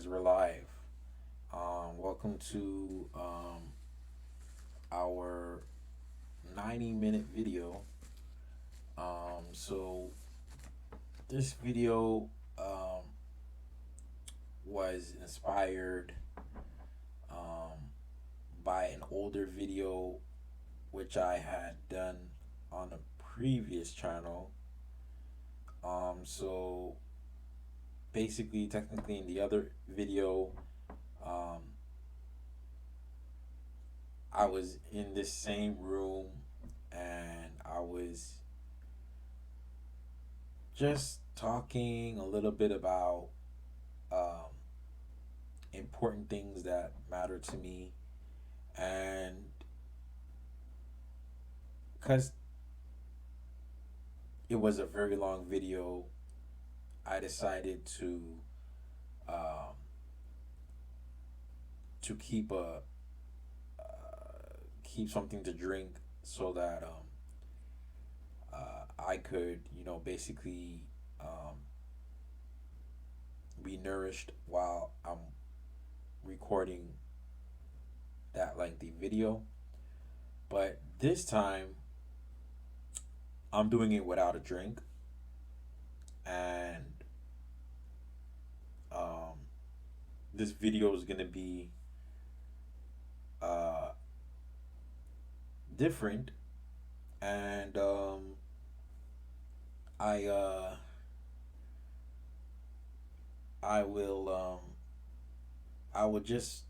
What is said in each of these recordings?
guys, we're live. Welcome to our 90-minute video. So this video was inspired um, by an older video which I had done on a previous channel. So basically, technically, in the other video, um, I was in this same room and I was just talking a little bit about um, important things that matter to me. And because it was a very long video, I decided um, to keep something to drink so that I could, basically um, be nourished while I'm recording that lengthy video. But this time, I'm doing it without a drink, and um, this video is gonna be uh, different, and I uh, I will I will just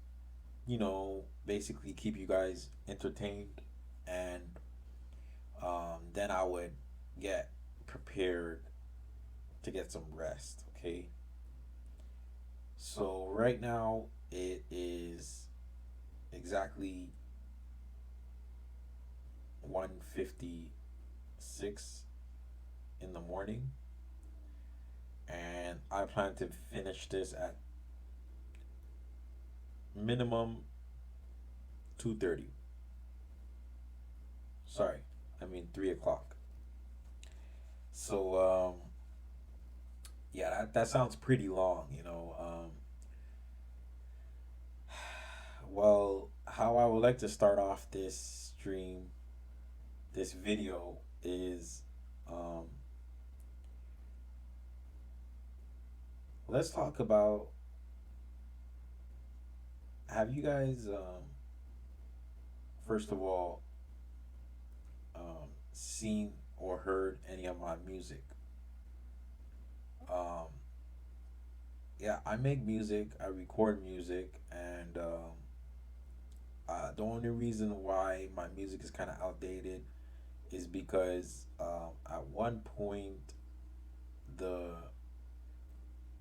basically keep you guys entertained, and then I would get prepared to get some rest. Okay. So right now it is exactly 1:56 in the morning, and I plan to finish this at minimum 2:30. Sorry, I mean 3 o'clock. So yeah, that sounds pretty long. Well, how I would like to start off this stream, this video, is um, let's talk about, have you guys, first of all, seen or heard any of my music? Um, yeah, I make music, I record music, and the only reason why my music is kind of outdated is because at one point the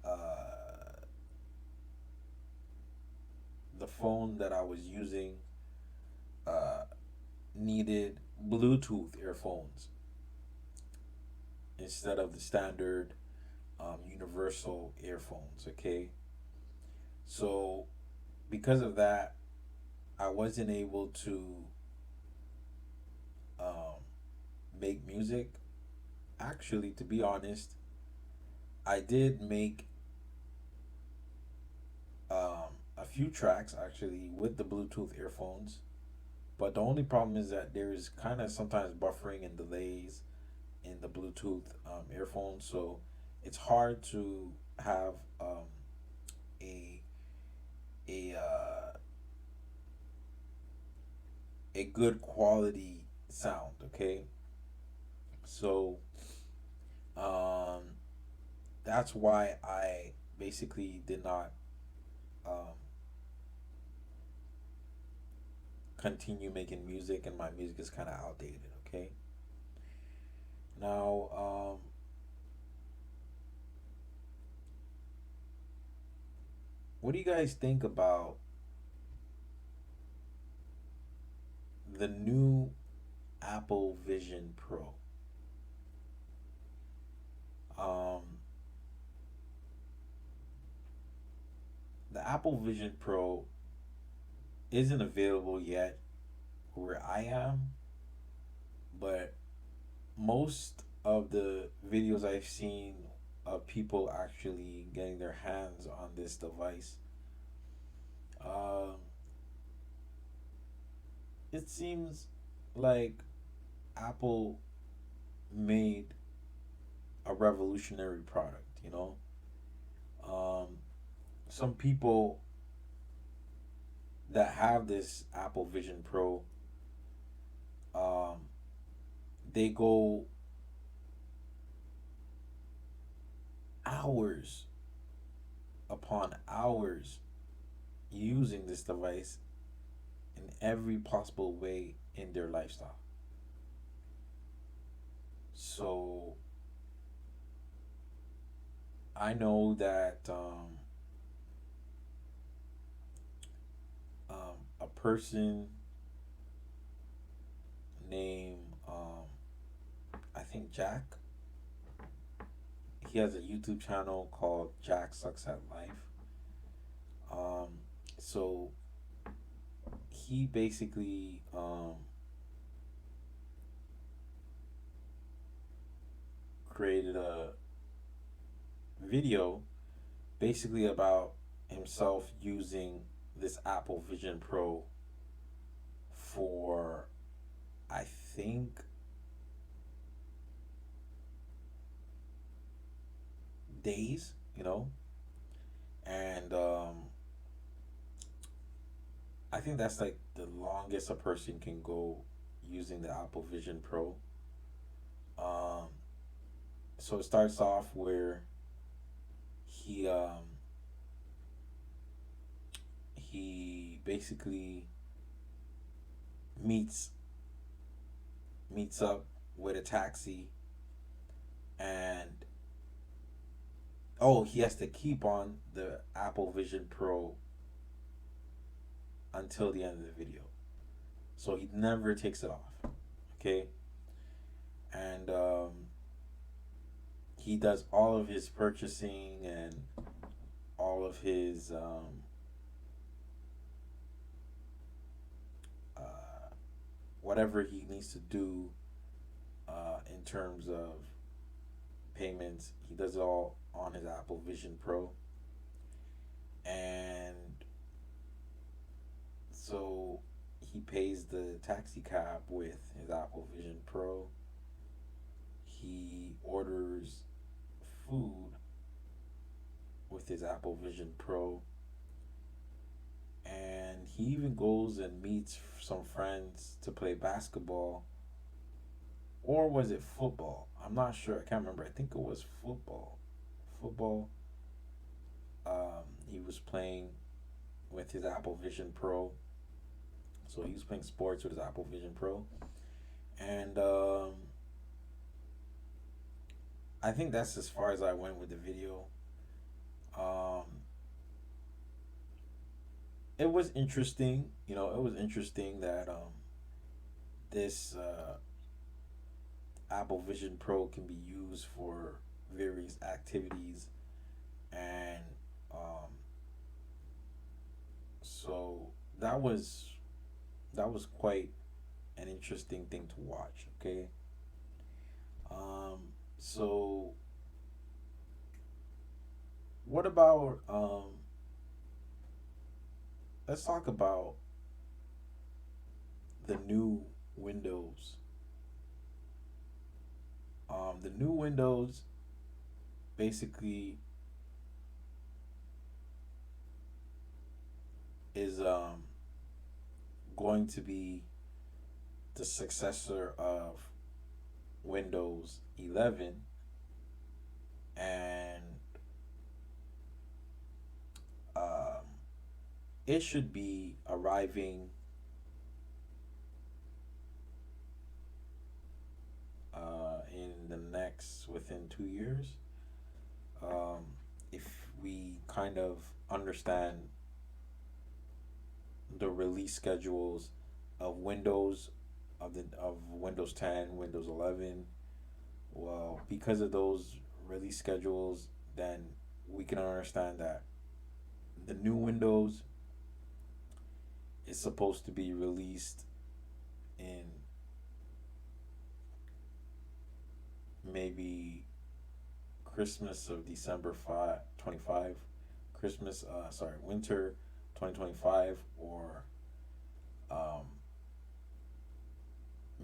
uh, the phone that I was using uh, needed Bluetooth earphones instead of the standard universal earphones. Okay, so because of that, I wasn't able to um, make music. Actually, to be honest, I did make a few tracks actually with the Bluetooth earphones, but the only problem is that there's kind of sometimes buffering and delays in the Bluetooth earphones, so it's hard to have a a uh, a good quality sound. Okay, so um, that's why I basically did not um, continue making music, and my music is kind of outdated. Okay, now what do you guys think about the new Apple Vision Pro? Um, the Apple Vision Pro isn't available yet where I am, but most of the videos I've seen of people actually getting their hands on this device. Um, it seems like Apple made a revolutionary product. Um, some people that have this Apple Vision Pro, um, they go hours upon hours using this device in every possible way in their lifestyle. So I know that a person named I think Jack. He has a YouTube channel called Jack Sucks at Life. Um, so he basically created a video basically about himself using this Apple Vision Pro for, I think, days, and I think that's like the longest a person can go using the Apple Vision Pro. Um, so it starts off where he he basically meets meets up with a taxi, and oh, he has to keep on the Apple Vision Pro until the end of the video. So he never takes it off. Okay? And he does all of his purchasing and all of his whatever he needs to do in terms of payments. He does it all on his Apple Vision Pro. And so he pays the taxi cab with his Apple Vision Pro. He orders food with his Apple Vision Pro. And he even goes and meets some friends to play basketball. Or was it football? I'm not sure. I can't remember. I think it was football. Football. He was playing with his Apple Vision Pro. So he was playing sports with his Apple Vision Pro. And I think that's as far as I went with the video. Um, it was interesting. It was interesting that this Apple Vision Pro can be used for various activities, and so that was quite an interesting thing to watch. Okay, so what about let's talk about the new Windows. The new Windows basically is going to be the successor of Windows 11, and um, it should be arriving in the next within 2 years. Um, if we kind of understand the release schedules of Windows 10, Windows 11. Well, because of those release schedules, then we can understand that the new Windows is supposed to be released in maybe Christmas of December 25, Christmas, sorry, winter 2025, or um,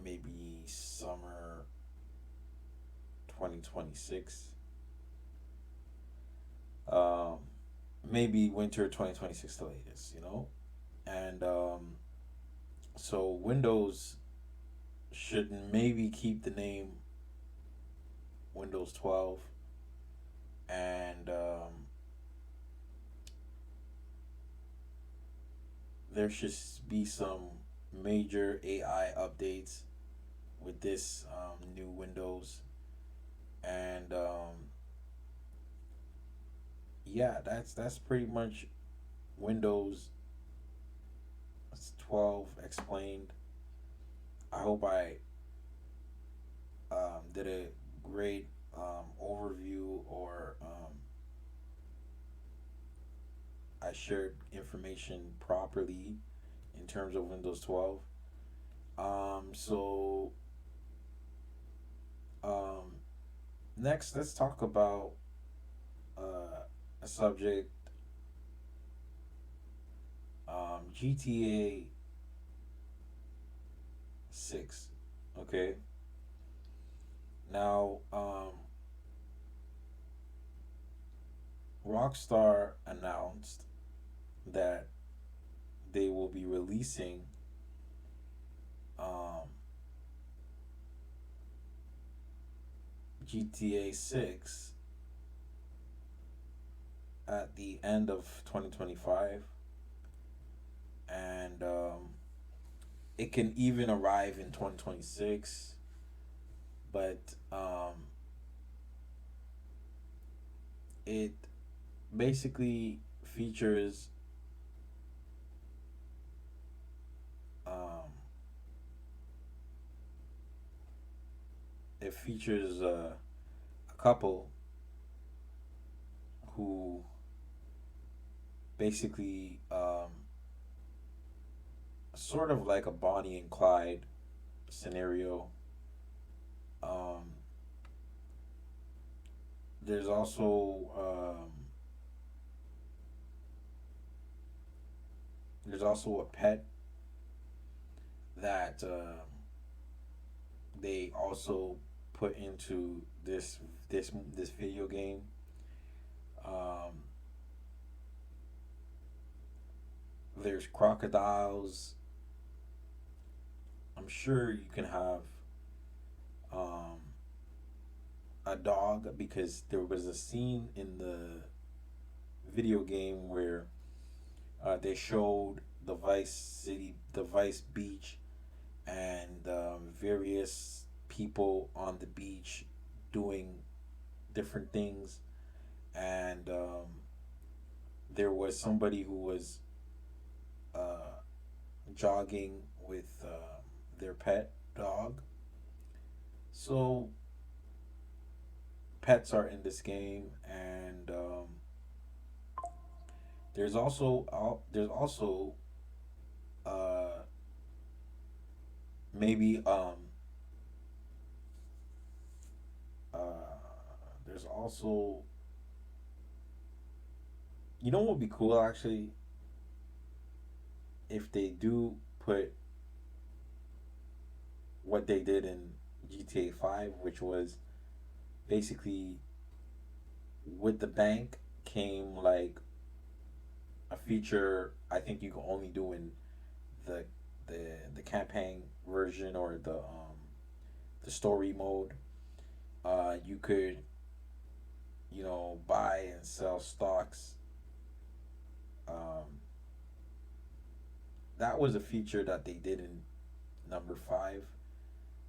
maybe summer 2026. Um, Maybe winter 2026 the latest, you know? And so Windows should maybe keep the name Windows 12, and there should be some major AI updates with this new Windows. And yeah, that's pretty much Windows 12 explained. I hope I did a great overview, or I shared information properly in terms of Windows 12. So um, next, let's talk about a subject, GTA 6. Okay. Now, Rockstar announced that they will be releasing um, GTA 6 at the end of 2025, and it can even arrive in 2026. But it basically features um, a couple who basically sort of like a Bonnie and Clyde scenario. Um, there's also a pet that they also put into this video game. Um, there's crocodiles. I'm sure you can have um, a dog, because there was a scene in the video game where they showed the Vice City, the Vice Beach, and various people on the beach doing different things. And there was somebody who was uh, jogging with their pet dog. So pets are in this game, and there's also uh, maybe uh, there's also, you know what would be cool actually, if they do put what they did in GTA 5, which was basically, with the bank came like a feature I think you can only do in the the campaign version, or the story mode. You could, buy and sell stocks. Um, that was a feature that they did in number 5.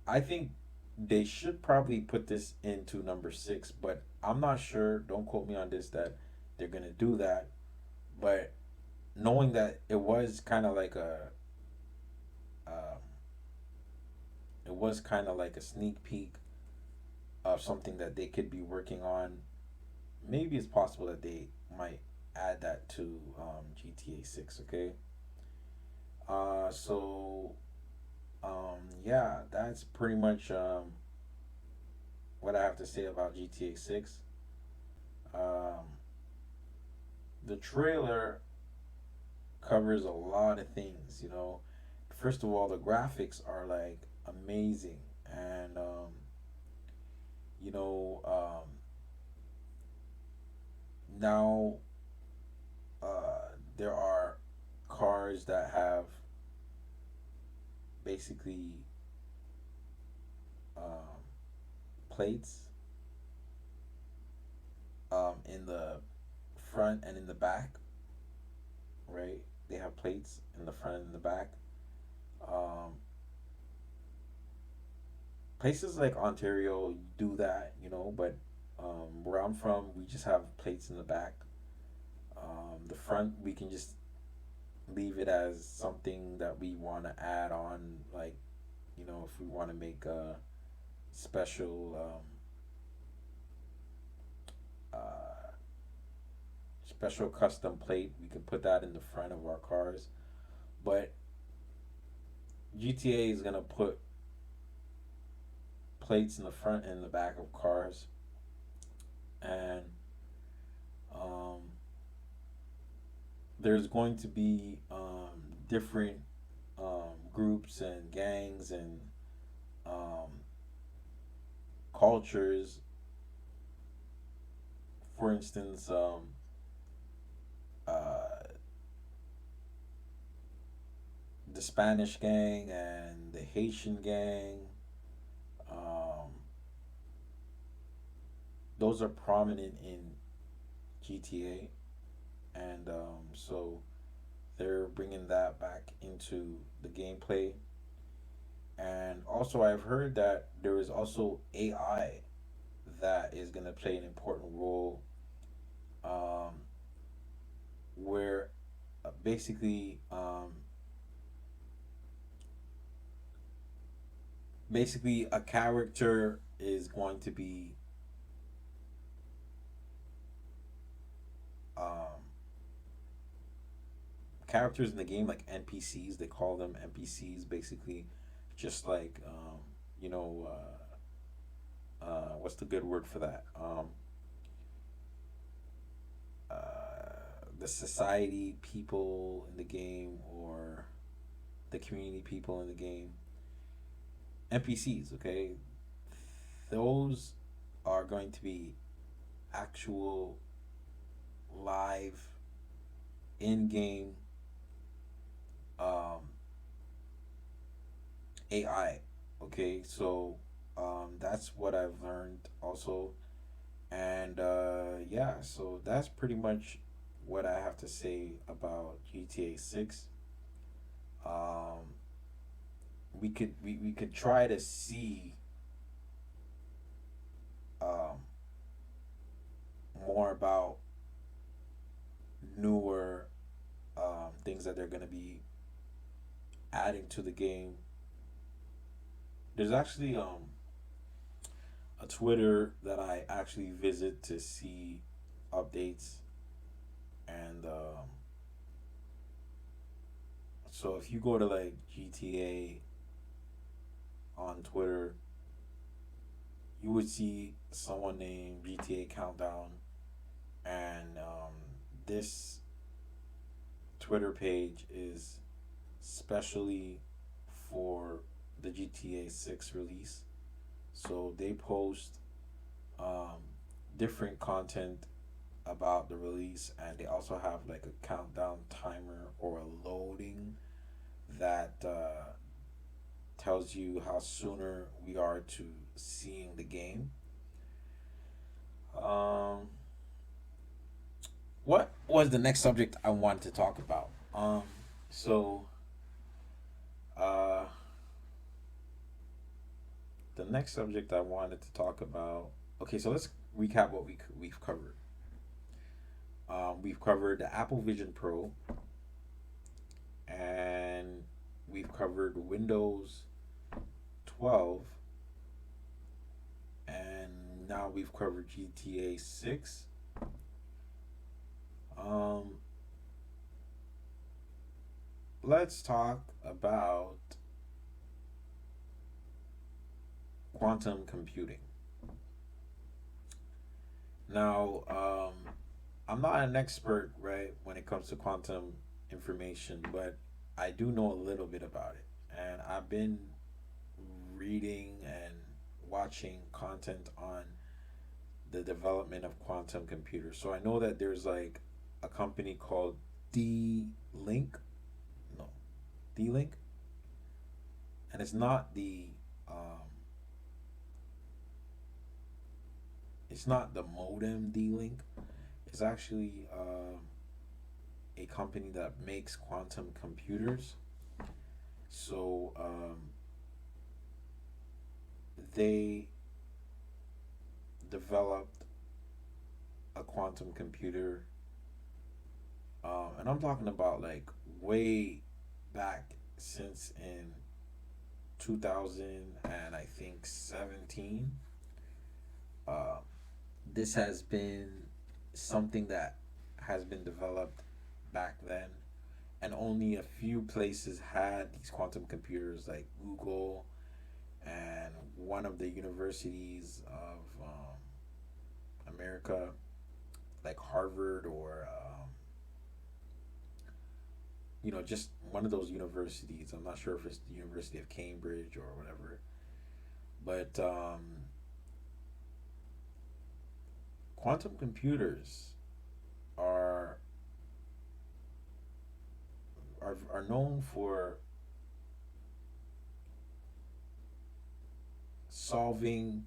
I think they should probably put this into number 6, but I'm not sure. Don't quote me on this that they're gonna do that. But knowing that um, it was kind of like a sneak peek of something that they could be working on, maybe it's possible that they might add that to GTA 6. Okay. So yeah, that's pretty much what I have to say about GTA 6. Um, the trailer covers a lot of things. First of all, the graphics are like amazing, and you know, now there are cars that have basically um, plates in the front and in the back, right? They have plates in the front and in the back. Um, Places like Ontario do that, but where I'm from, we just have plates in the back. The front, we can just leave it as something that we want to add on, like, if we want to make a special, uh, special custom plate, we can put that in the front of our cars. But GTA is gonna put plates in the front and the back of cars, and um, there's going to be different groups and gangs and um, cultures. For instance, uh, the Spanish gang and the Haitian gang. Um, those are prominent in GTA, and so they're bringing that back into the gameplay. And also, I've heard that there is also AI that is going to play an important role, um, where basically a character is going to be um, characters in the game like NPCs. They call them NPCs, basically, just like you know, what's the good word for that? The society people in the game, or the community people in the game. NPCs, okay? Those are going to be actual live in game um, AI. Okay, so that's what I've learned also, and yeah, so that's pretty much what I have to say about GTA 6. Um, we could try to see um, more about newer things that they're going to be adding to the game. There's actually a Twitter that I actually visit to see updates, and so if you go to like GTA on Twitter, you would see someone named GTA Countdown, and this Twitter page is specially for the GTA 6 release. So they post um, different content about the release, and they also have like a countdown timer or a loading that tells you how sooner we are to seeing the game. Um, what was the next subject I wanted to talk about? So uh, the next subject I wanted to talk about. Okay, so let's recap what we've covered. We've covered the Apple Vision Pro, and we've covered Windows 12, and now we've covered GTA 6. Um, let's talk about quantum computing. Now, I'm not an expert, right, when it comes to quantum information, but I do know a little bit about it. And I've been reading and watching content on the development of quantum computers. So I know that there's like a company called D Link, no, D Link, and um, it's not the modem D Link. It's actually a company that makes quantum computers. So they developed a quantum computer, and I'm talking about like way back since in 2000 and I think 17. Uh, this has been something that has been developed back then, and only a few places had these quantum computers, like Google and one of the universities of America, like Harvard or just one of those universities. I'm not sure if it's the University of Cambridge or whatever, but quantum computers are are known for solving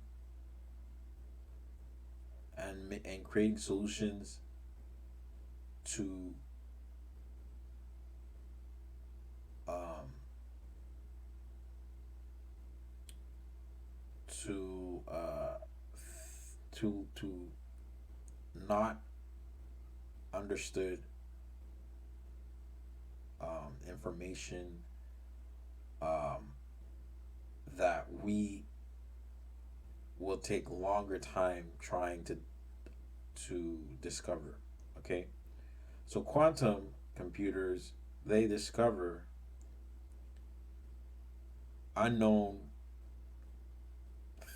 and creating solutions to um, to to not understood information um, that we will take longer time trying to discover. Okay, so quantum computers, they discover unknown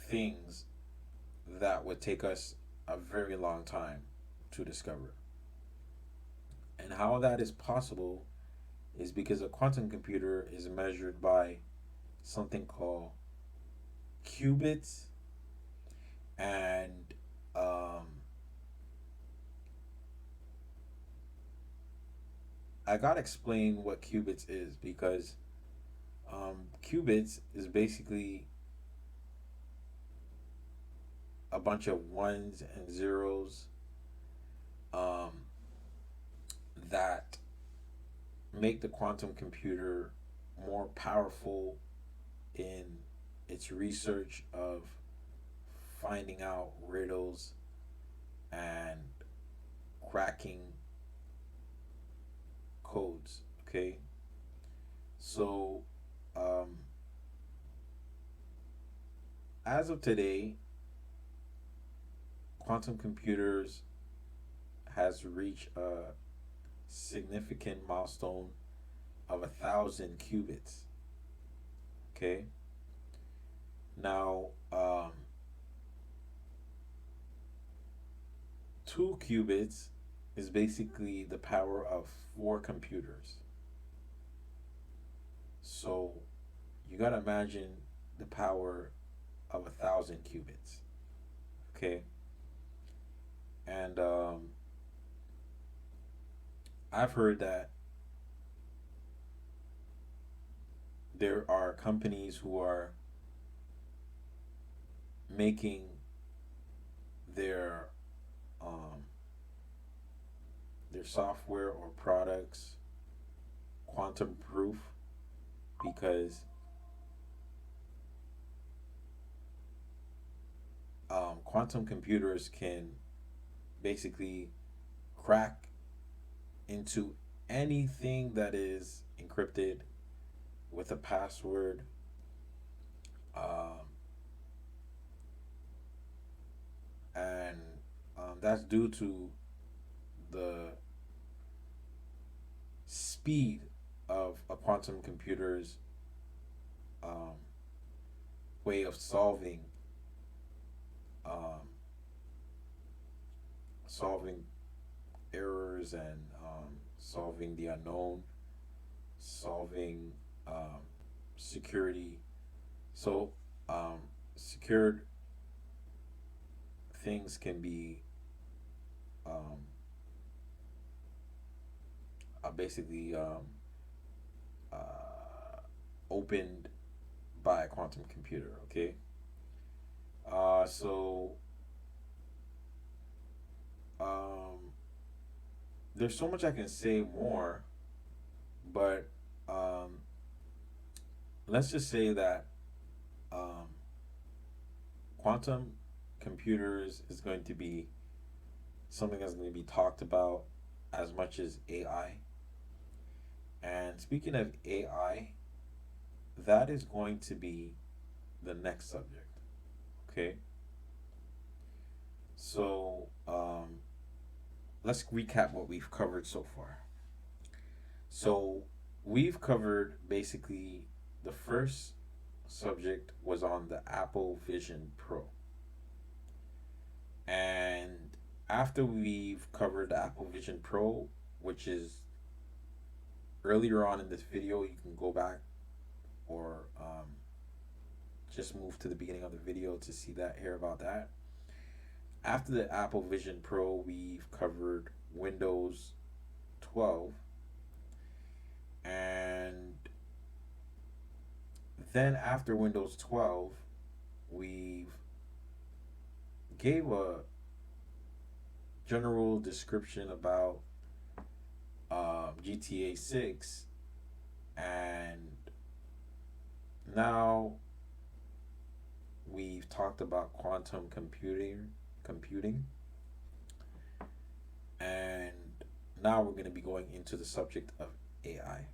things that would take us a very long time to discover. And how that is possible is because a quantum computer is measured by something called qubits, and um, I gotta explain what qubits is because qubits is basically a bunch of ones and zeros um, that make the quantum computer more powerful in its research of finding out riddles and cracking codes. Okay, so um, as of today, quantum computers has reached a significant milestone of 1,000 qubits. Okay, now 2 qubits is basically the power of 4 computers. So you gotta imagine the power of 1,000 qubits. Okay, and I've heard that there are companies who are making their um, their software or products quantum proof because quantum computers can basically crack into anything that is encrypted with a password. Um, and that's due to the speed of a quantum computer's um, way of solving um, solving errors and solving the unknown, solving security. So, um, secured things can be um, basically uh, opened by a quantum computer. Okay. So um, there's so much I can say more, but um, let's just say that um, quantum computers is going to be something that's going to be talked about as much as AI. And speaking of AI, that is going to be the next subject. Okay. So let's recap what we've covered so far. So we've covered basically the first subject was on the Apple Vision Pro. And after we've covered the Apple Vision Pro, which is earlier on in this video, you can go back or just move to the beginning of the video to see that, hear about that. After the Apple Vision Pro, we've covered Windows 12, and then after Windows 12, we've gave a general description about GTA 6, and now we've talked about quantum computing, and now we're going to be going into the subject of AI.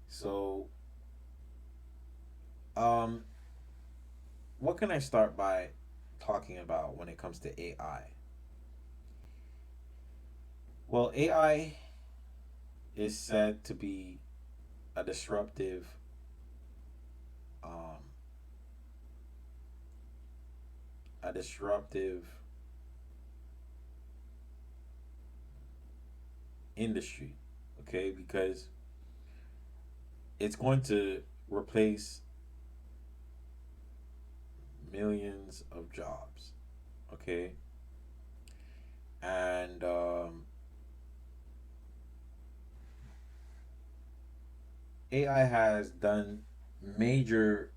So, what can I start by talking about when it comes to AI? Well, AI is said to be a disruptive um, a disruptive industry, okay? Because it's going to replace millions of jobs, okay? And AI has done major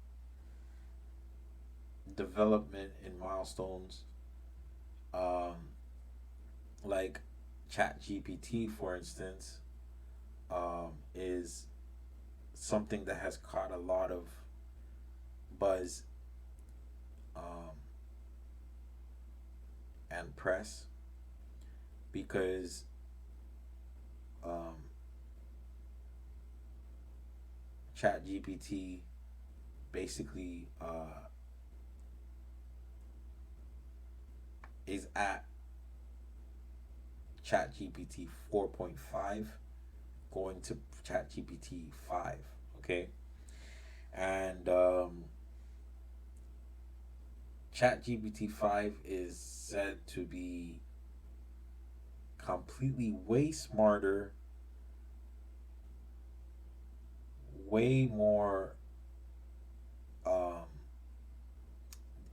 development in milestones, um, like ChatGPT, for instance, is something that has caught a lot of buzz um, and press because um, ChatGPT basically is at ChatGPT 4.5 going to ChatGPT 5, okay? And ChatGPT 5 is said to be completely way smarter, way more um,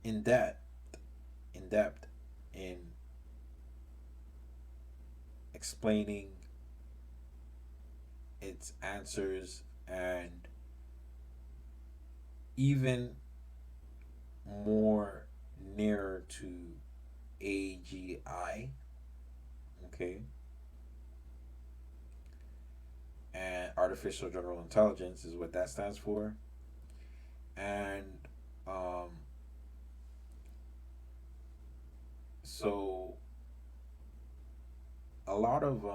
in depth, in depth in explaining its answers and even more nearer to AGI, okay, and artificial general intelligence is what that stands for. And um, so a lot of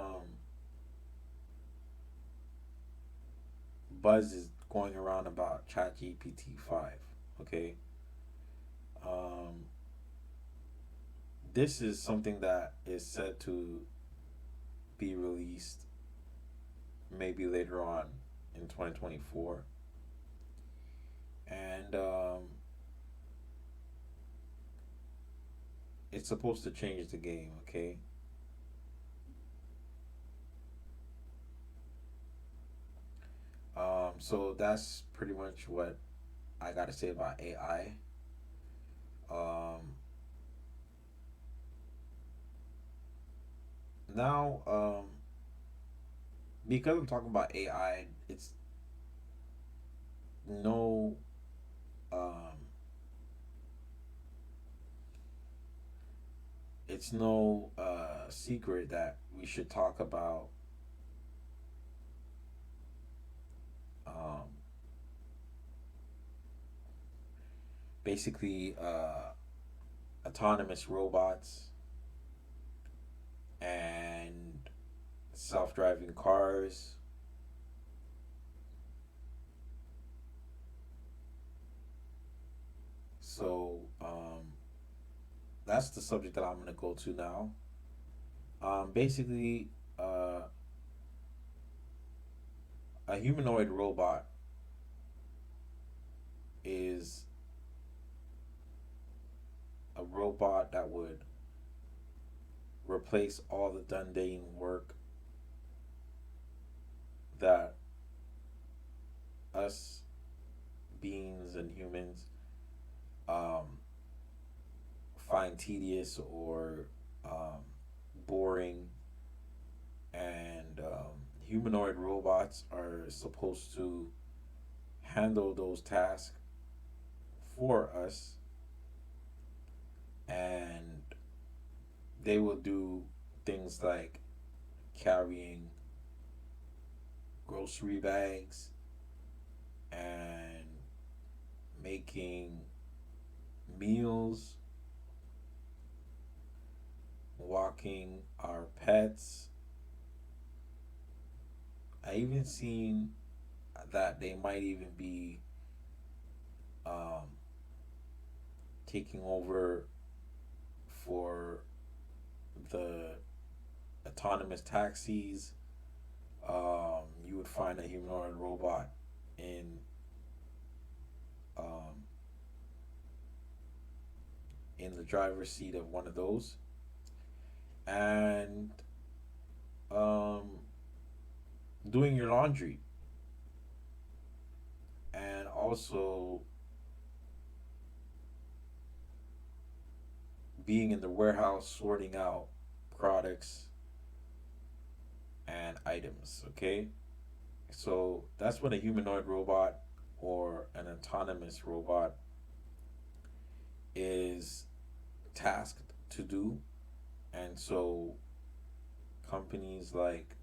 buzz is going around about ChatGPT 5, okay. Um, this is something that is said to be released maybe later on in 2024. And it's supposed to change the game. Okay. So that's pretty much what I got to say about AI. Um, now, because I'm talking about AI, no, um, it's no secret that we should talk about um, basically autonomous robots and self-driving cars. So that's the subject that I'm going to go to now. Basically, uh, a humanoid robot is a robot that would replace all the mundane work that us beings and humans um, find tedious or um, boring. And humanoid robots are supposed to handle those tasks for us, and they will do things like carrying grocery bags and making meals, walking our pets. I even seen that they might even be um, taking over for the autonomous taxis. You would find a humanoid robot in um, in the driver's seat of one of those, and um, doing your laundry, and also being in the warehouse sorting out products and items. Okay, so that's what a humanoid robot or an autonomous robot is tasked to do. And so companies like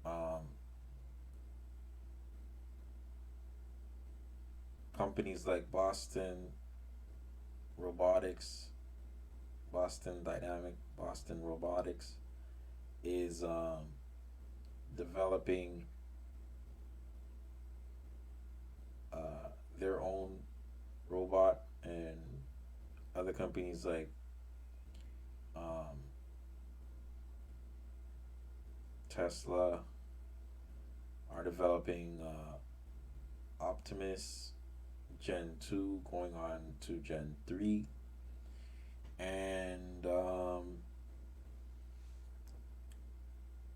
um, companies like Robotics, Boston Dynamic, Boston Robotics is developing their own robot, and other companies like um, Tesla are developing Optimus Gen 2 going on to Gen 3. And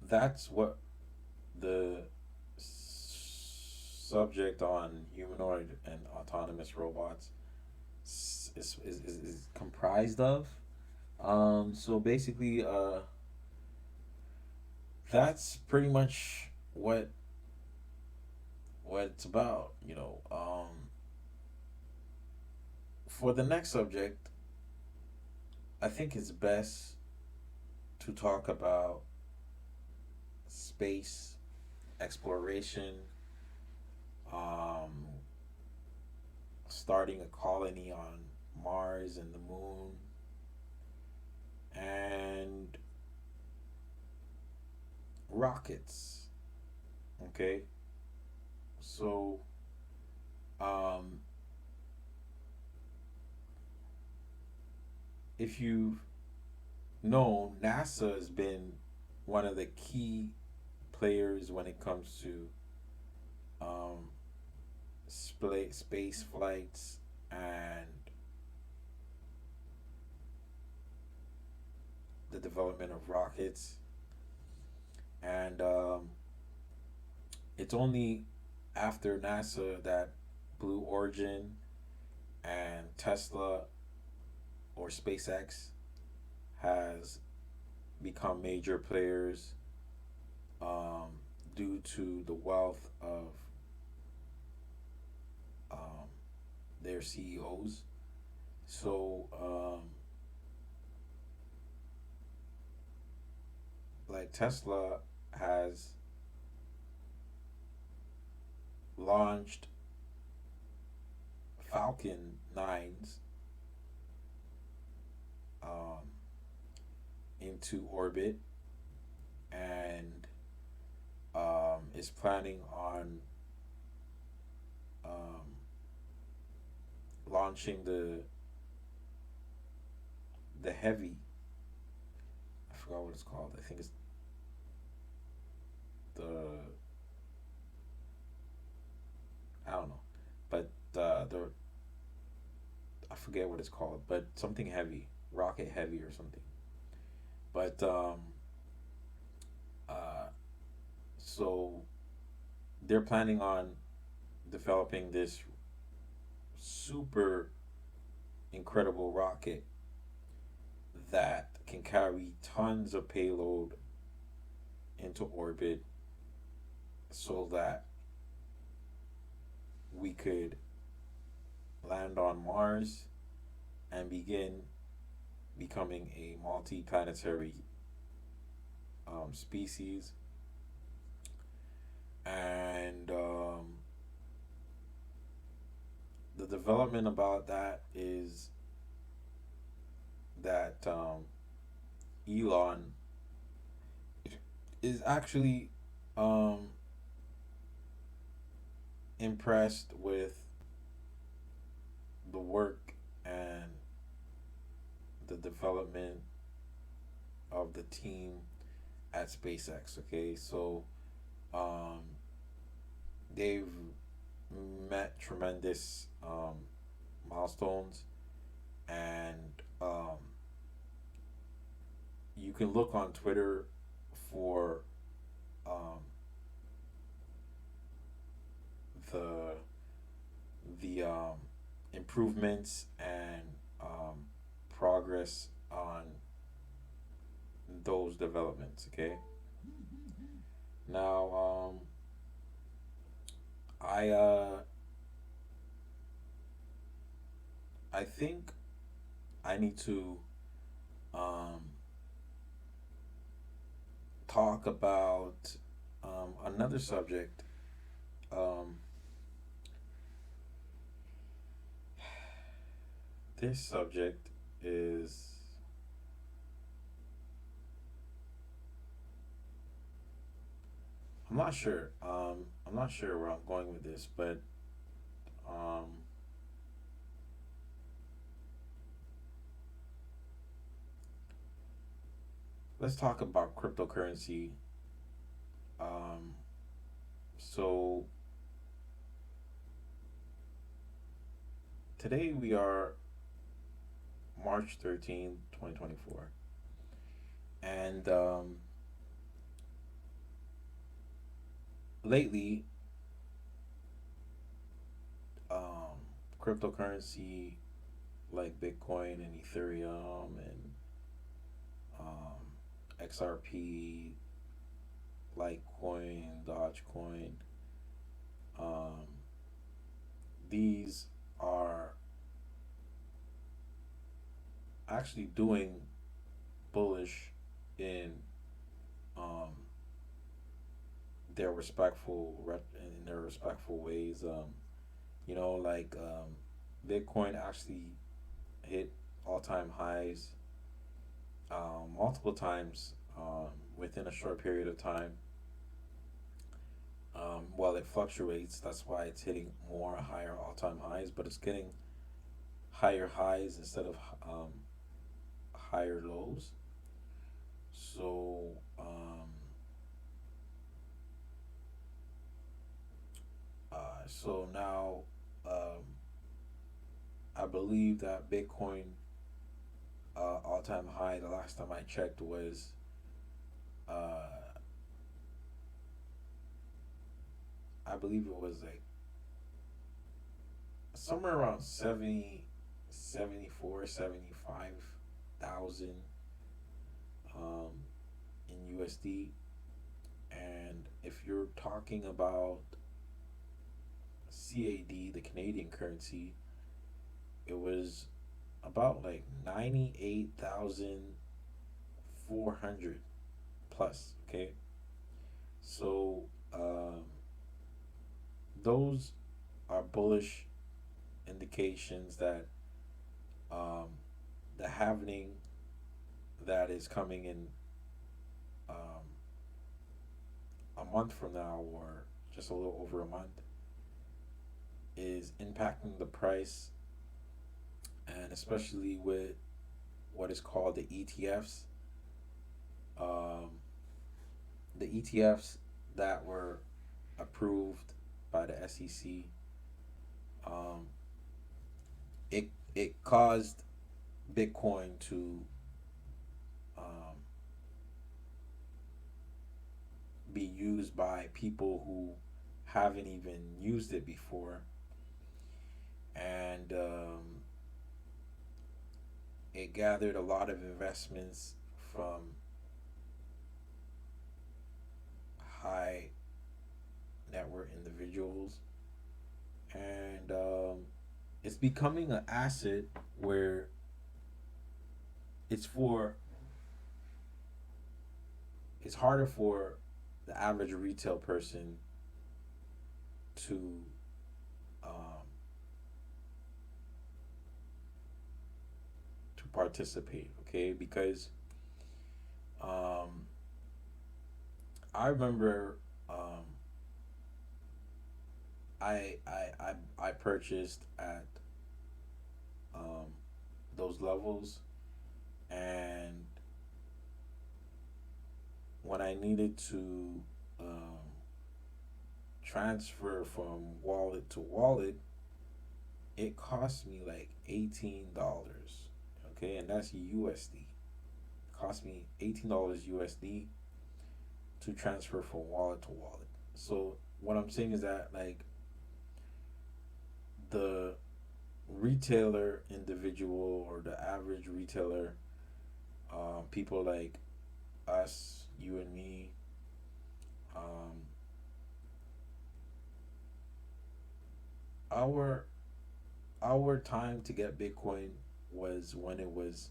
that's what the subject on humanoid and autonomous robots is comprised of. So basically, that's pretty much what it's about. For the next subject, I think it's best to talk about space exploration, um, starting a colony on Mars and the moon, and rockets. Okay, so um, if you know, NASA has been one of the key players when it comes to um, space flights and the development of rockets, and it's only after NASA that Blue Origin and Tesla or SpaceX has become major players, um, due to the wealth of um, their CEOs. So, like Tesla has launched Falcon 9s um, into orbit, and is planning on um, launching the heavy. I forgot what it's called. I think it's the I don't know, but the I forget what it's called, but something heavy, rocket heavy or something. But uh, so they're planning on developing this super incredible rocket that can carry tons of payload into orbit, so that we could land on Mars and begin becoming a multi-planetary species. And the development about that is that Elon is actually um, impressed with the work and the development of the team at SpaceX. Okay, so um, they've met tremendous milestones, and you can look on Twitter for um, the the improvements and progress on those developments. Okay, now I I think I need to um, talk about another subject. Um, this subject is I'm not sure. I'm not sure where I'm going with this, but um, let's talk about cryptocurrency. Um, so today we are March 13th, 2024, and lately, um, cryptocurrency like Bitcoin and Ethereum and XRP, Litecoin, Dogecoin. Um, these are actually doing bullish in um, in their respectful ways. Like Bitcoin actually hit all time highs multiple times within a short period of time. While it fluctuates, that's why it's hitting more higher all time highs, but it's getting higher highs instead of higher lows. So, so now I believe that Bitcoin all time high. The last time I checked was uh, I believe it was like somewhere around 70, 74, 75,000 um, in USD. And if you're talking about CAD, the Canadian currency, it was about like 98,400 plus. Okay. So those are bullish indications that um, the halvening that is coming in um, a month from now, or just a little over a month, is impacting the price, and especially with what is called the ETFs. Um, the ETFs that were approved by the SEC, um, it caused Bitcoin to um, be used by people who haven't even used it before, and it gathered a lot of investments from high net worth individuals, and it's becoming an asset where it's for it's harder for the average retail person to um, to participate. Okay, because um, I remember I purchased at um, those levels, and when I needed to transfer from wallet to wallet, it cost me like $18. Okay, and that's USD. It cost me $18 USD to transfer from wallet to wallet. So what I'm saying is that like the retailer individual or the average retailer, people like us, you and me, um, our our time to get Bitcoin was when it was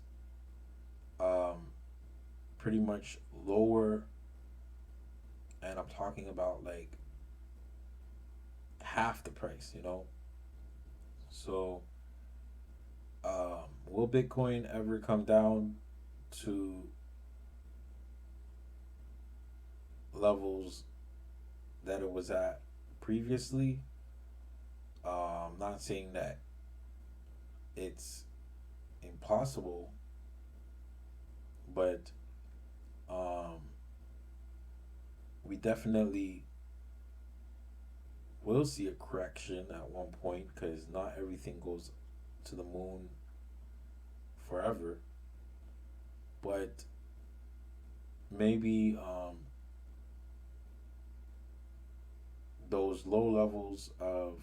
um, pretty much lower, and I'm talking about like half the price, you know. So, will Bitcoin ever come down to levels that it was at previously? I'm not saying that it's impossible, but um, we definitely will see a correction at one point, because not everything goes to the moon forever. But maybe those low levels of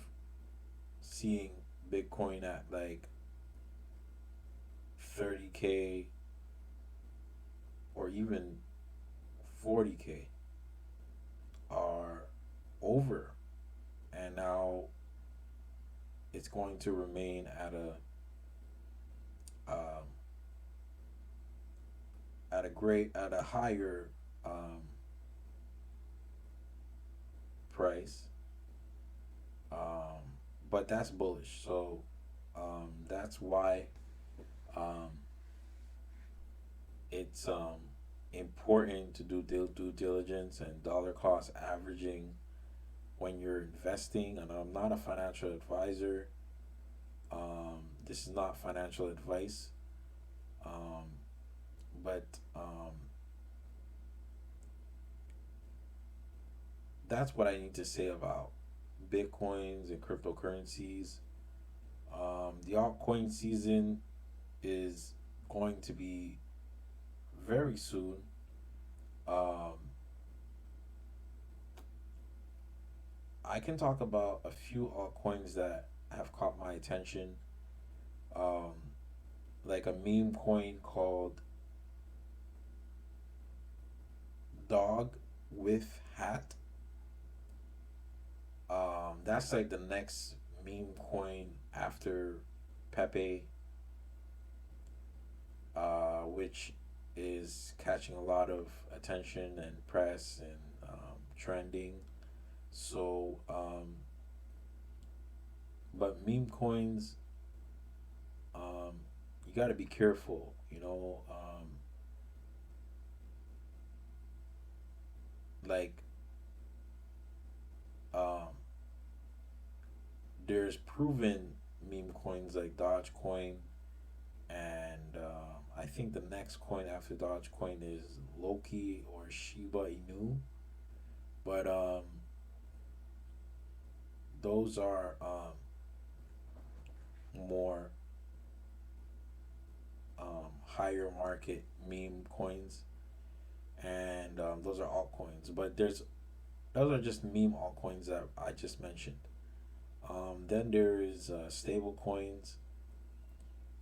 seeing Bitcoin at like 30K or even 40K are over, and now it's going to remain um, at a higher price, um, but that's bullish. So that's why um, it's important to do due diligence and dollar cost averaging when you're investing. And I'm not a financial advisor. This is not financial advice, um, but that's what I need to say about bitcoins and cryptocurrencies. The altcoin season is going to be very soon. Um, I can talk about a few altcoins that have caught my attention. Um, like a meme coin called Dog with Hat. That's like the next meme coin after Pepe, which is catching a lot of attention and press and trending. So, but meme coins, you got to be careful. Like um, there's proven meme coins like Dogecoin, and I think the next coin after Dogecoin is Loki or Shiba Inu. But those are more higher market meme coins, and those are altcoins. But there's those are just meme altcoins that I just mentioned. Then there is stable coins.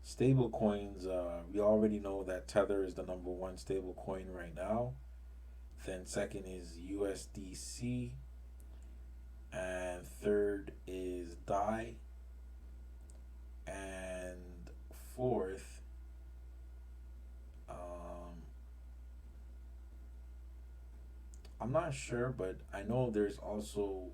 Stable coins, we already know that Tether is the number one stable coin right now. Then second is USDC, and third is DAI, and fourth, um, I'm not sure, but I know there's also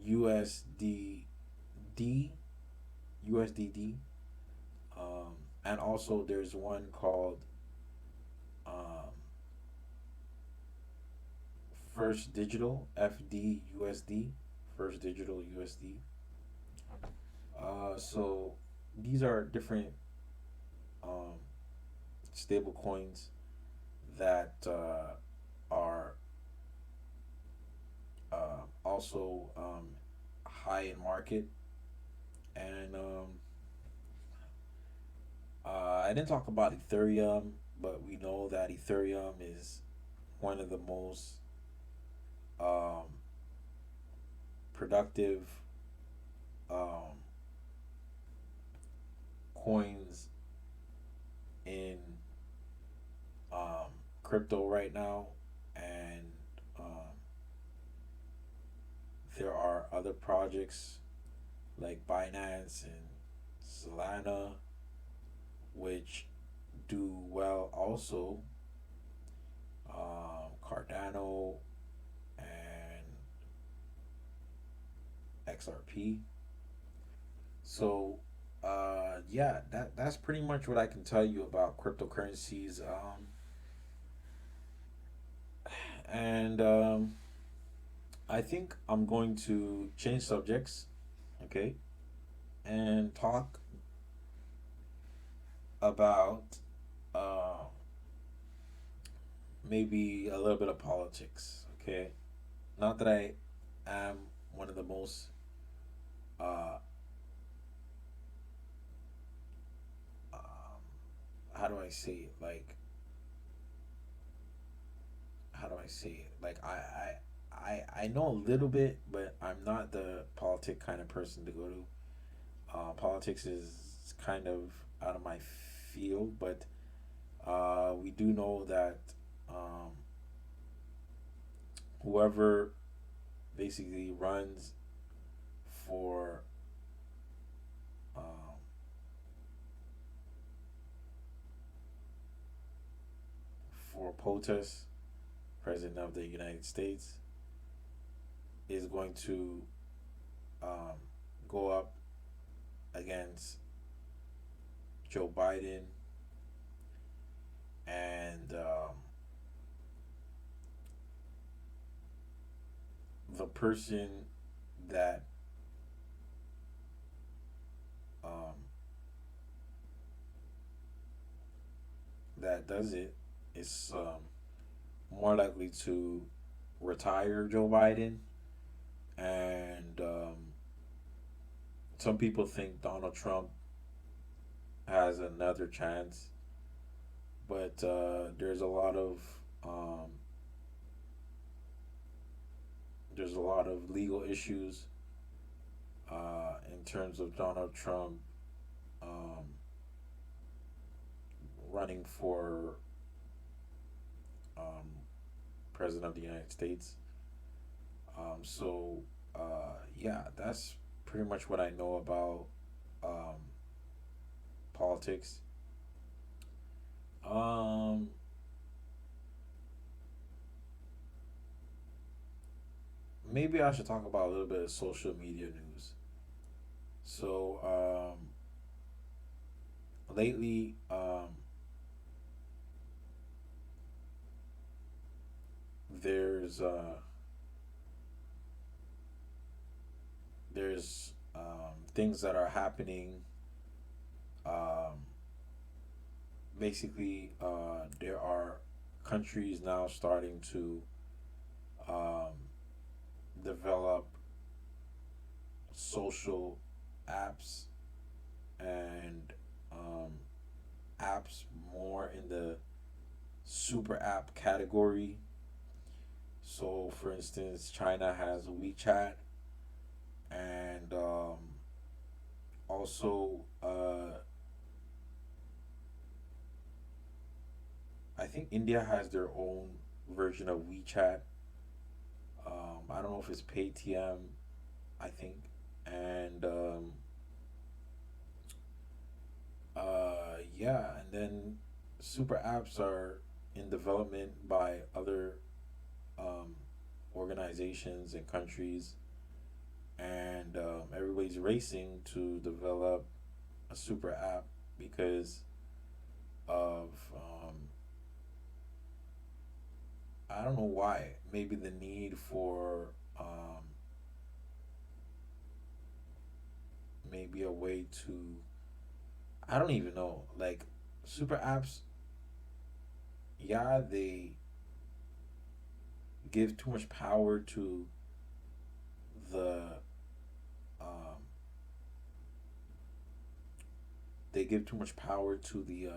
USDD, USDD, and also there's one called um, First Digital FDUSD, First Digital USD. So these are different um, stable coins that are also high in market. And I didn't talk about Ethereum, but we know that Ethereum is one of the most um, productive um, coins in um, crypto right now. And um, there are other projects like Binance and Solana, which do well also. Cardano and XRP. So, yeah, that's pretty much what I can tell you about cryptocurrencies. And I think I'm going to change subjects, okay, and talk about uh, maybe a little bit of politics, okay? Not that I am one of the most, uh, um, how do I say it? Like, how do I say it? Like, I know a little bit, but I'm not the politic kind of person to go to. Politics is kind of out of my field, but we do know that um, whoever basically runs for um, for POTUS, President of the United States, is going to um, go up against Joe Biden, and the person that um, that does it is more likely to retire Joe Biden, and some people think Donald Trump has another chance, but um, there's a lot of legal issues in terms of Donald Trump um, running for um, president of the United States. Yeah, that's pretty much what I know about um, politics. Um, Maybe I should talk about a little bit of social media news. So lately, there's uh, there's things that are happening. Um, Basically, there are countries now starting to um, develop social apps and um, apps more in the super app category. So, for instance, China has WeChat, and also I think India has their own version of WeChat. I don't know if it's Paytm, I think, and yeah, and then super apps are in development by other um, organizations and countries, and everybody's racing to develop a super app because of I don't know why. Maybe the need for maybe a way to I don't even know. Like super apps, yeah, they give too much power to the um, they give too much power to the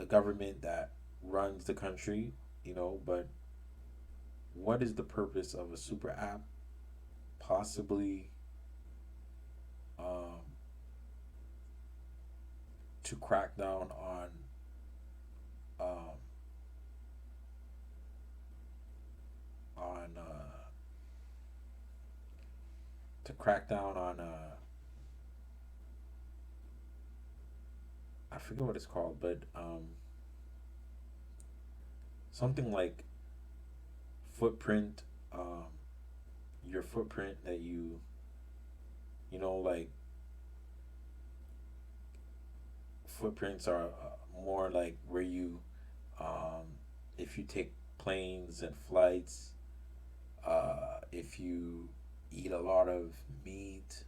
government that runs the country, you know. But what is the purpose of a super app? Possibly um, to crack down um, on to crack down on I forget what it's called, but something like footprint, um, your footprint that like footprints are more like where you, um, if you take planes and flights, if you eat a lot of meat,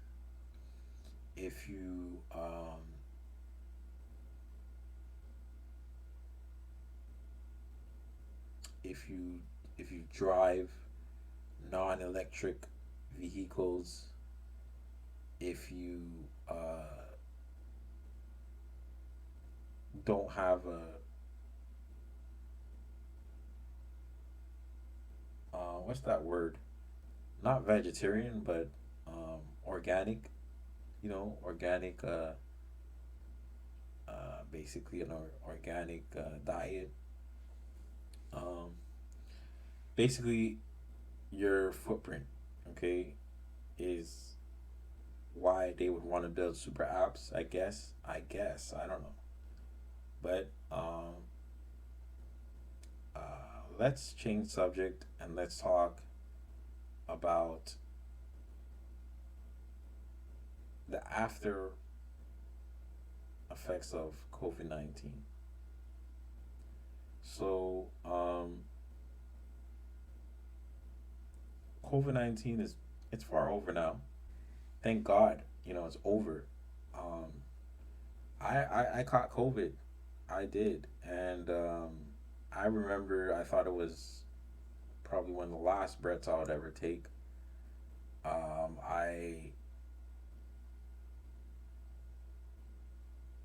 if you, if you, if you drive non-electric vehicles, if you don't have a what's that word? Not vegetarian, but organic. Organic. Basically an organic diet. Um, Basically, your footprint, okay, is why they would want to build super apps. I guess. I don't know. But let's change subject and let's talk about the after effects of COVID-19. So, COVID-19 is it's far over now. Thank God, it's over. Um, I caught COVID. I did, and I remember I thought it was probably one of the last breaths I would ever take.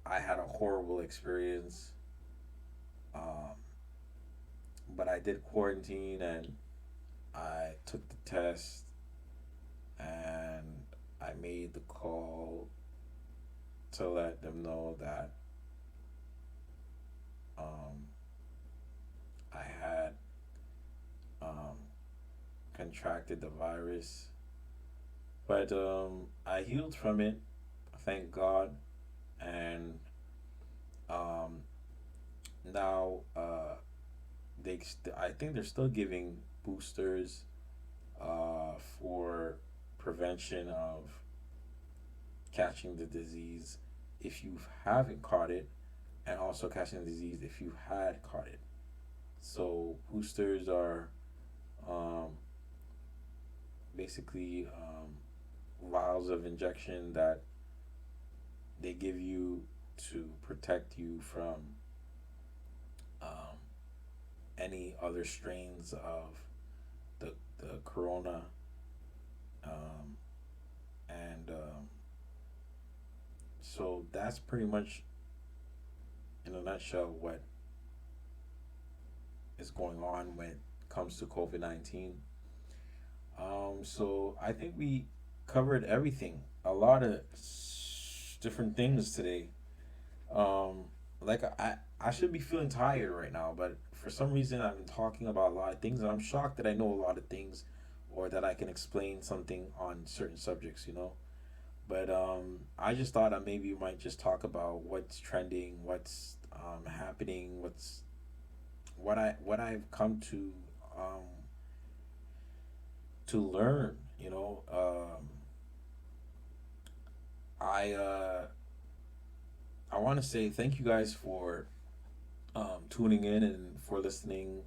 I had a horrible experience, um, but I did quarantine and I took the test and I made the call to let them know that um, I had um, contracted the virus, but I healed from it, thank God, and um, now I think they're still giving boosters for prevention of catching the disease if you haven't caught it, and also catching the disease if you had caught it. So boosters are um, basically vials of injection that they give you to protect you from um, any other strains of the corona, um, and so that's pretty much in a nutshell what is going on when it comes to COVID-19. So I think we covered everything, a lot of different things today. Um, like I should be feeling tired right now, but for some reason I've been talking about a lot of things, and I'm shocked that I know a lot of things, or that I can explain something on certain subjects. But I just thought that maybe we might just talk about what's trending, what's happening, what I've come um, to learn. I I want to say thank you guys for tuning in and for listening.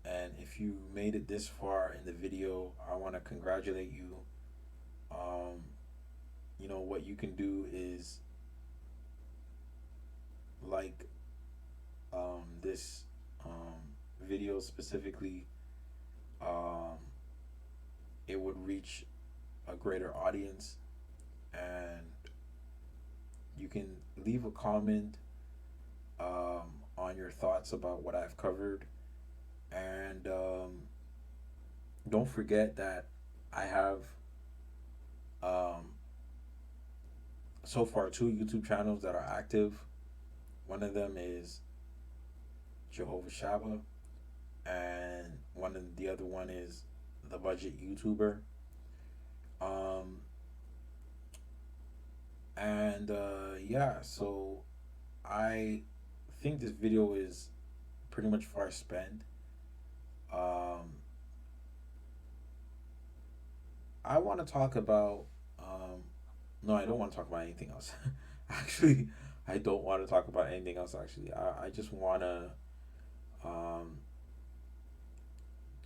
And if you made it this far in the video, I want to congratulate you. Um, what you can do is like this video specifically. Um, it would reach a greater audience, and you can leave a comment on your thoughts about what I've covered. And don't forget that I have um, so far two YouTube channels that are active. One of them is Jehovah Shaba, and the other one is the Budget YouTuber. Um, and yeah, so I think this video is pretty much far spent. Um, I want to talk about. No, I don't want to talk about anything else. Actually, I don't want to talk about anything else. Actually, I just want to um,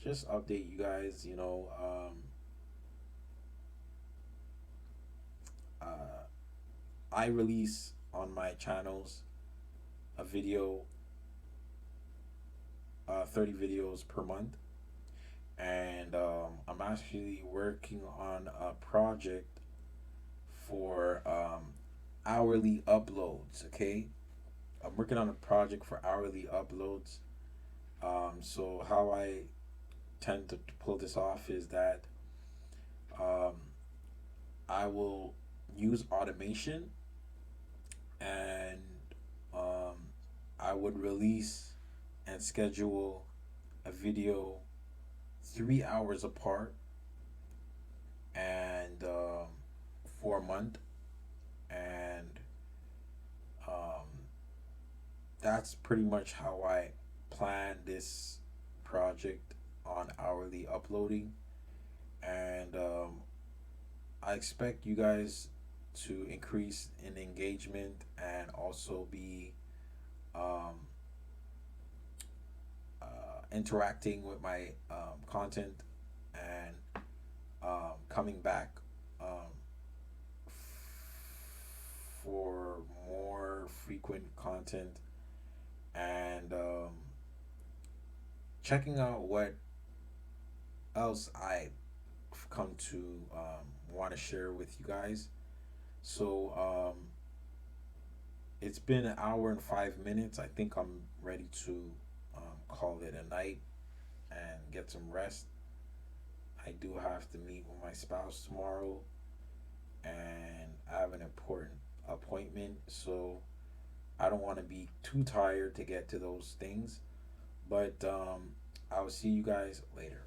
just update you guys. Uh, I release on my channels a video, 30 videos per month, and I'm actually working on a project for hourly uploads. Okay, I'm working on a project for hourly uploads. So how I tend to pull this off is that um, I will use automation, and um, I would release and schedule a video 3 hours apart, and for a month, and um, that's pretty much how I plan this project on hourly uploading. And I expect you guys to increase in engagement and also be um, interacting with my content, and coming back um, for more frequent content, and checking out what else I come to want to share with you guys. So it's been an hour and 5 minutes. I think I'm ready to call it a night and get some rest. I do have to meet with my spouse tomorrow, and I have an important appointment. So I don't want to be too tired to get to those things. But I'll see you guys later.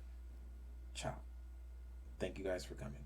Ciao. Thank you guys for coming.